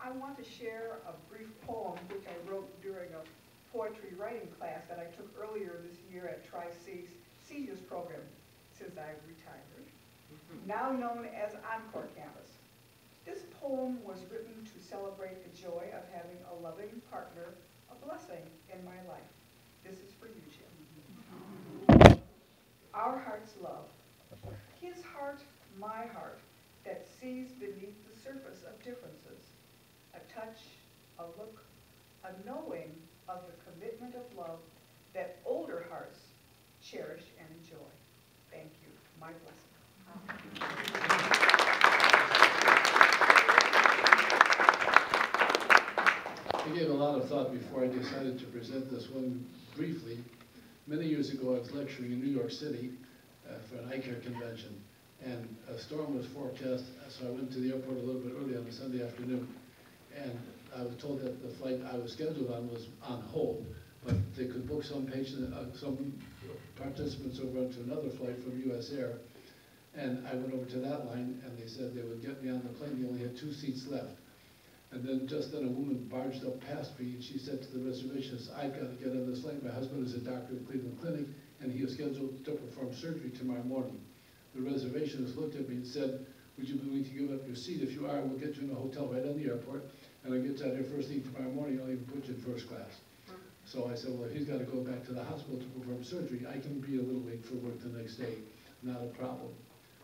I want to share a brief poem which I wrote during a poetry writing class that I took earlier this year at Tri-C's Seniors Program since I've retired, now known as Encore Campus. This poem was written to celebrate the joy of having a loving partner, a blessing in my life. This is for you, Jim. Our heart's love, his heart, my heart, that sees beneath the surface of differences, a touch, a look, a knowing of the commitment of love that older hearts cherish and enjoy. Thank you. My blessing. I gave a lot of thought before I decided to present this one briefly. Many years ago, I was lecturing in New York City for an eye care convention, and a storm was forecast, so I went to the airport a little bit early on a Sunday afternoon, and I was told that the flight I was scheduled on was on hold, but they could book some participants over onto another flight from US Air, and I went over to that line, and they said they would get me on the plane. They only had 2 seats left. And then just then a woman barged up past me, and she said to the reservationist, "I've got to get on this plane. My husband is a doctor at Cleveland Clinic, and he is scheduled to perform surgery tomorrow morning." The reservationist looked at me and said, "Would you be willing to give up your seat? If you are, we'll get you in a hotel right on the airport, and I'll get you out here first thing tomorrow morning. I'll even put you in first class." So I said, "Well, if he's got to go back to the hospital to perform surgery, I can be a little late for work the next day. Not a problem."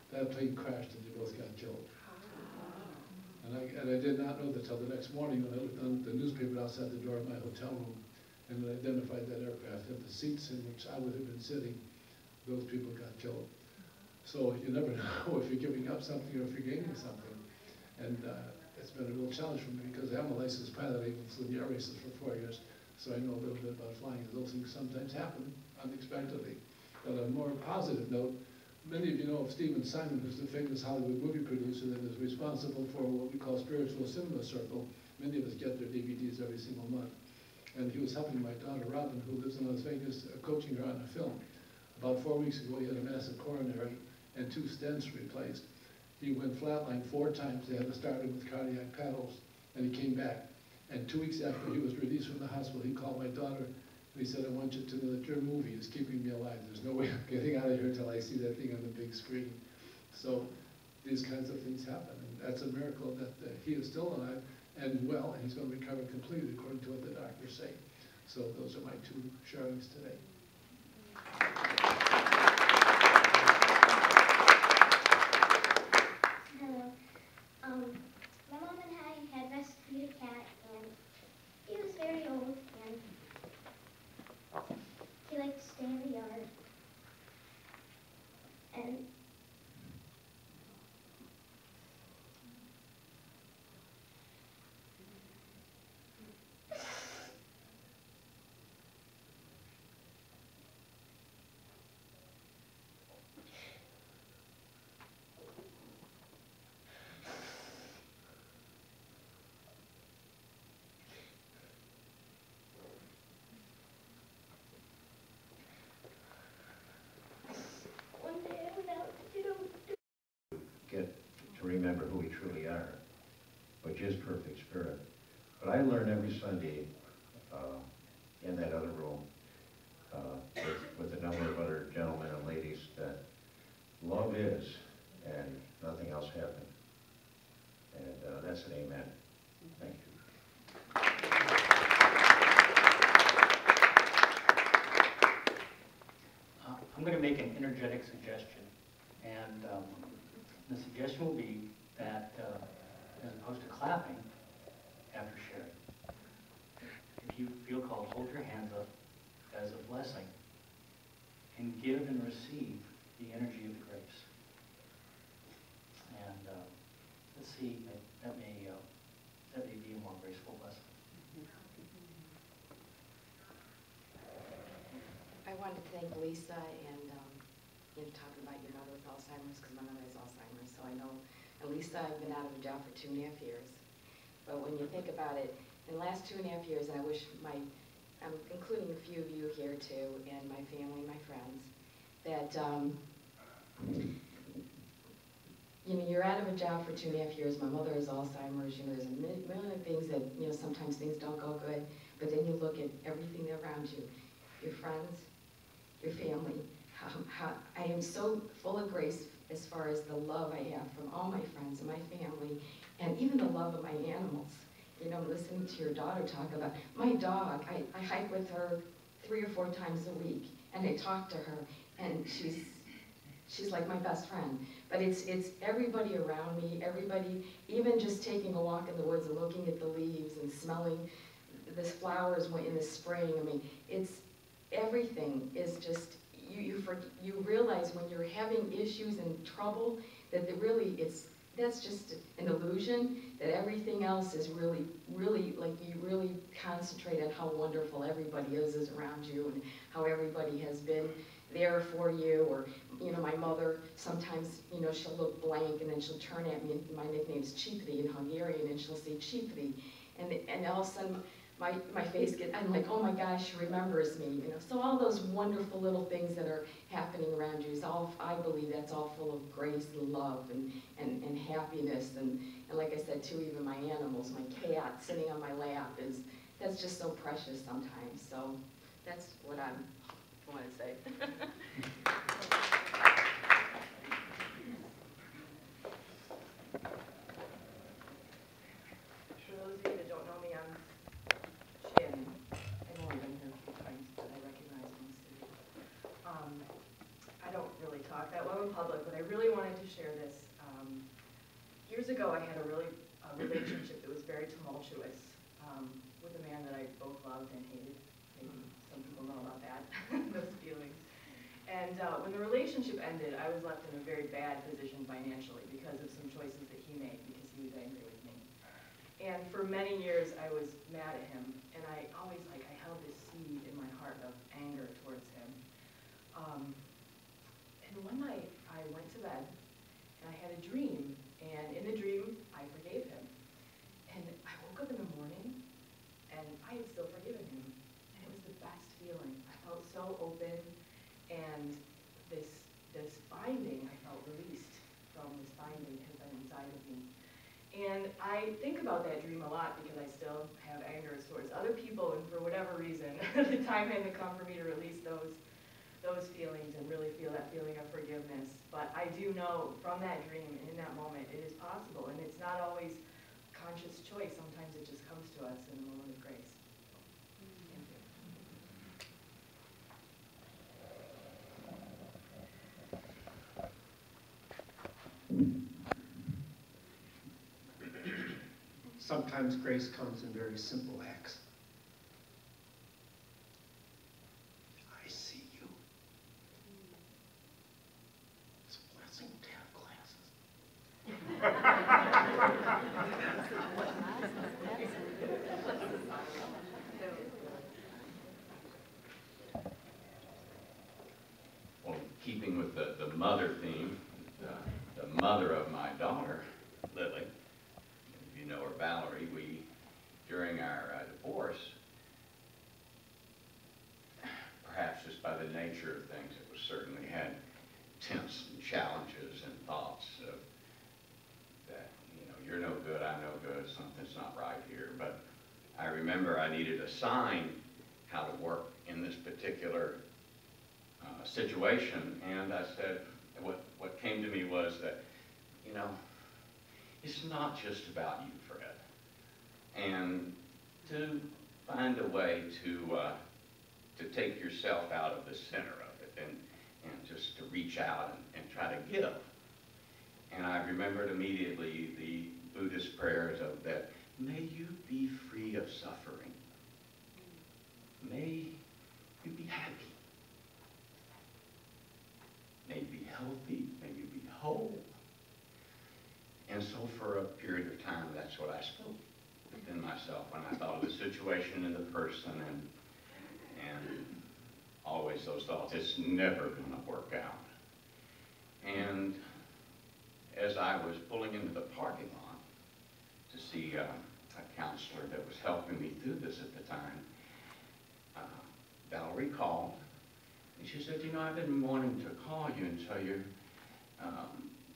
That plane crashed, and they both got killed. And I did not know that till the next morning when I looked on the newspaper outside the door of my hotel room and identified that aircraft. And the seats in which I would have been sitting, those people got killed. So you never know if you're giving up something or if you're gaining something. And it's been a real challenge for me because I'm a licensed pilot. I flew the air races for 4 years, so I know a little bit about flying. And those things sometimes happen unexpectedly. But on a more positive note, many of you know of Stephen Simon, who's the famous Hollywood movie producer that is responsible for what we call Spiritual Cinema Circle. Many of us get their DVDs every single month. And he was helping my daughter Robin, who lives in Las Vegas, coaching her on a film. About 4 weeks ago, he had a massive coronary and 2 stents replaced. He went flatline 4 times. They had to start him with cardiac paddles, and he came back. And 2 weeks after he was released from the hospital, he called my daughter, and he said, "I want you to know that your movie is keeping me alive. There's no way I'm getting out of here until I see that thing on the big screen." So these kinds of things happen, and that's a miracle that he is still alive and well, and he's going to recover completely according to what the doctors say. So those are my 2 sharings today. Hello. My mom and I had rescued a cat, and he was very old, and he liked to stay in the yard. And one day I went out to do get to remember who we truly are, which is perfect spirit. But I learn every Sunday in that other room with a number of other gentlemen and ladies that love is and nothing else happens. And that's an amen. Thank you. I'm going to make an energetic suggestion, and the suggestion will be that as opposed to clapping after sharing, if you feel called, hold your hands up as a blessing and give and receive the energy of the grace. And let's see, that may be a more graceful blessing. I wanted to thank Lisa and talking about your mother with Alzheimer's, because my mother has Alzheimer's, so I know. And Lisa, I've been out of a job for 2.5 years. But when you think about it, in the last 2.5 years, and I wish I'm including a few of you here too, and my family, my friends, that you know, you're out of a job for 2.5 years. My mother has Alzheimer's. You know, there's a million of things that, you know, sometimes things don't go good. But then you look at everything around you, your friends, your family. How I am so full of grace as far as the love I have from all my friends and my family, and even the love of my animals. You know, listening to your daughter talk about my dog. I hike with her 3 or 4 times a week, and I talk to her, and she's like my best friend. But it's everybody around me, everybody, even just taking a walk in the woods and looking at the leaves and smelling the flowers in the spring. I mean, it's everything is just, you realize when you're having issues and trouble that that's just an illusion, that everything else is really, really, like you really concentrate on how wonderful everybody is around you and how everybody has been there for you. Or, you know, my mother, sometimes, you know, she'll look blank and then she'll turn at me, and my nickname's Chipri in Hungarian, and she'll say Chipri. And all of a sudden, my face I'm like, oh my gosh, she remembers me, you know. So all those wonderful little things that are happening around you is all, I believe that's all full of grace and love and happiness. And like I said too, even my animals, my cat sitting on my lap that's just so precious sometimes. So that's what I want to say. For those of you that don't know me, I'm Shannon. I've only been here a few times, but I recognize most of you. I don't really talk that well in public, but I really wanted to share this. Years ago, I had a relationship that was very tumultuous with a man that I both loved and hated. Maybe some people know about that, those feelings. And when the relationship ended, I was left in a very bad position financially because of some choices that he made, because he was angry with me. And for many years, I was mad at him, and I always, I held this seed in my heart of anger towards him. And one night, I went to bed, and I had a dream, and in the dream, I forgave him. And I woke up in the morning, and I had still forgiven him, and it was the best feeling. I felt so open, and this binding, I felt released from this binding that had been inside of me. And I think about that dream a lot because I still have anger towards other people, and for whatever reason, the time hadn't come for me to release those feelings and really feel that feeling of forgiveness. But I do know from that dream and in that moment, it is possible, and it's not always conscious choice. Sometimes it just comes to us in a moment of grace. Thank you. Sometimes grace comes in very simple acts. I see you. It's a blessing to have Well, keeping with the mother theme, the mother of my daughter, Lily, if you know her, Valerie, during our divorce, perhaps just by the nature of things, it was certainly had tense and challenges and thoughts of that, you know, you're no good, I'm no good, something's not right here. But I remember I needed a sign how to work in this particular situation, and I said, what came to me was that, you know, it's not just about you, Fred, and to find a way to take yourself out of the center of it and just to reach out and try to give. And I remembered immediately the Buddhist prayers of that, may you be free of suffering. May you be happy. May you be healthy. May you be whole. And so for a period of time, that's what I spoke within myself when I thought of the situation and the person, and always those thoughts, it's never going to work out. And as I was pulling into the parking lot to see a counselor that was helping me through this at the time, Valerie called, and she said, you know, I've been wanting to call you and tell you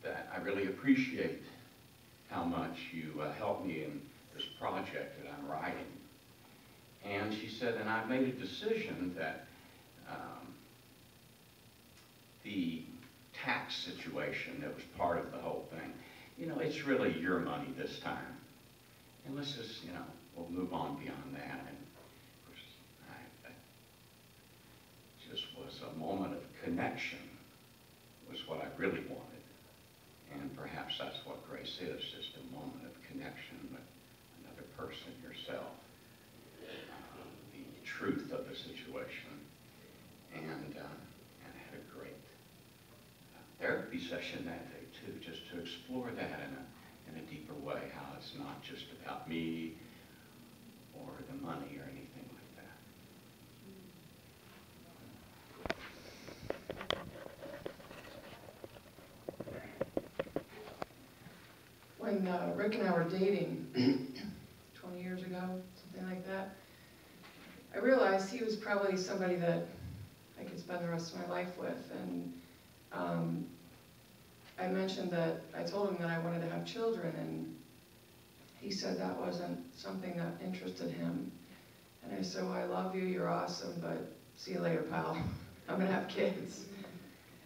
that I really appreciate how much you helped me in this project that I'm writing. And she said, and I've made a decision that the tax situation that was part of the whole thing, you know, it's really your money this time. And let's just, you know, we'll move on beyond that. And of course, I just was a moment of connection, was what I really wanted. And perhaps that's what grace is, just a moment of connection with another person, yourself, the truth of the situation. And I had a great therapy session that day too, just to explore that in a deeper way, how it's not just about me or the money or anything like that. When Rick and I were dating 20 years ago, something like that, I realized he was probably somebody that I could spend the rest of my life with. And I mentioned that, I told him that I wanted to have children, and he said that wasn't something that interested him. And I said, well, I love you, you're awesome, but see you later, pal. I'm gonna have kids.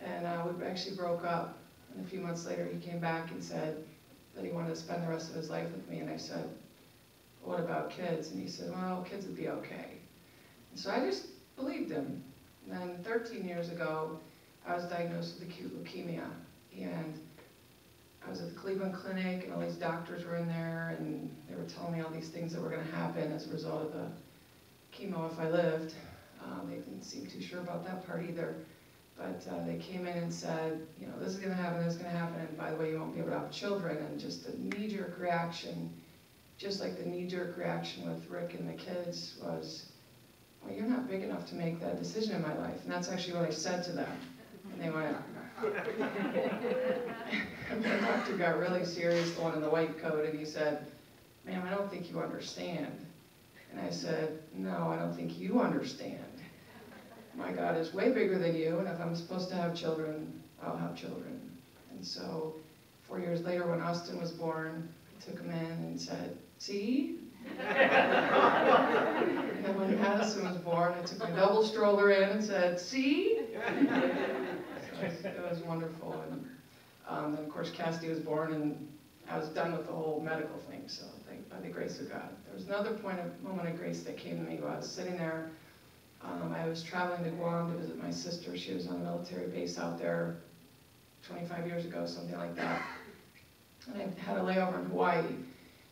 And we actually broke up. And a few months later, he came back and said that he wanted to spend the rest of his life with me. And I said, what about kids? And he said, well, kids would be okay. And so I just believed him. And then 13 years ago, I was diagnosed with acute leukemia. And I was at the Cleveland Clinic, and all these doctors were in there, and they were telling me all these things that were going to happen as a result of the chemo if I lived. They didn't seem too sure about that part either. But they came in and said, you know, this is going to happen, this is going to happen, and by the way, you won't be able to have children. And just a knee-jerk reaction, just like the knee-jerk reaction with Rick and the kids was, well, you're not big enough to make that decision in my life. And that's actually what I said to them. And they went, and the doctor got really serious, the one in the white coat, and he said, ma'am, I don't think you understand. And I said, no, I don't think you understand. My God is way bigger than you, and if I'm supposed to have children, I'll have children. And so 4 years later, when Austin was born, I took him in and said, see? And then when Madison was born, I took my double stroller in and said, see? It was wonderful. And then, of course, Cassidy was born, and I was done with the whole medical thing, so by the grace of God. There was another moment of grace that came to me while I was sitting there. I was traveling to Guam to visit my sister. She was on a military base out there 25 years ago, something like that. And I had a layover in Hawaii.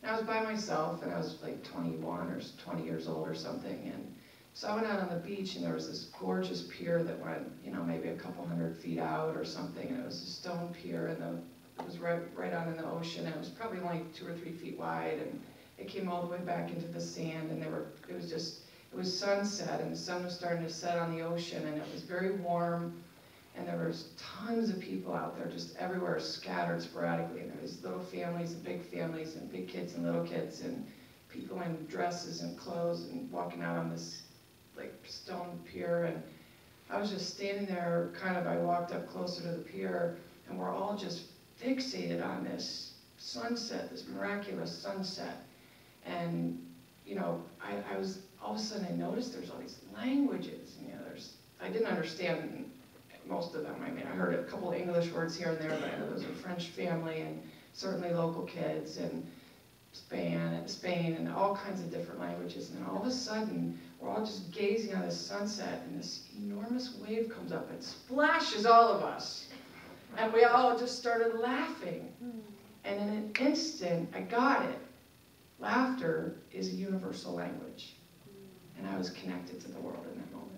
And I was by myself, and I was like 21 or 20 years old or something. And so I went out on the beach, and there was this gorgeous pier that went, you know, maybe a couple 100 feet out or something. And it was a stone pier, and it was right out in the ocean. And it was probably only 2 or 3 feet wide, and it came all the way back into the sand. And it was sunset, and the sun was starting to set on the ocean, and it was very warm. And there was tons of people out there, just everywhere, scattered sporadically. And there was little families and big kids and little kids, and people in dresses and clothes and walking out on this like stone pier. And I was just standing there, I walked up closer to the pier, and we're all just fixated on this sunset, this miraculous sunset. And, you know, I was, all of a sudden I noticed there's all these languages, and, you know, I didn't understand most of them. I mean, I heard a couple of English words here and there, but I know there was a French family, and certainly local kids, and Spain, and all kinds of different languages. And then all of a sudden, we're all just gazing on this sunset, and this enormous wave comes up and splashes all of us. And we all just started laughing. And in an instant, I got it. Laughter is a universal language. And I was connected to the world in that moment.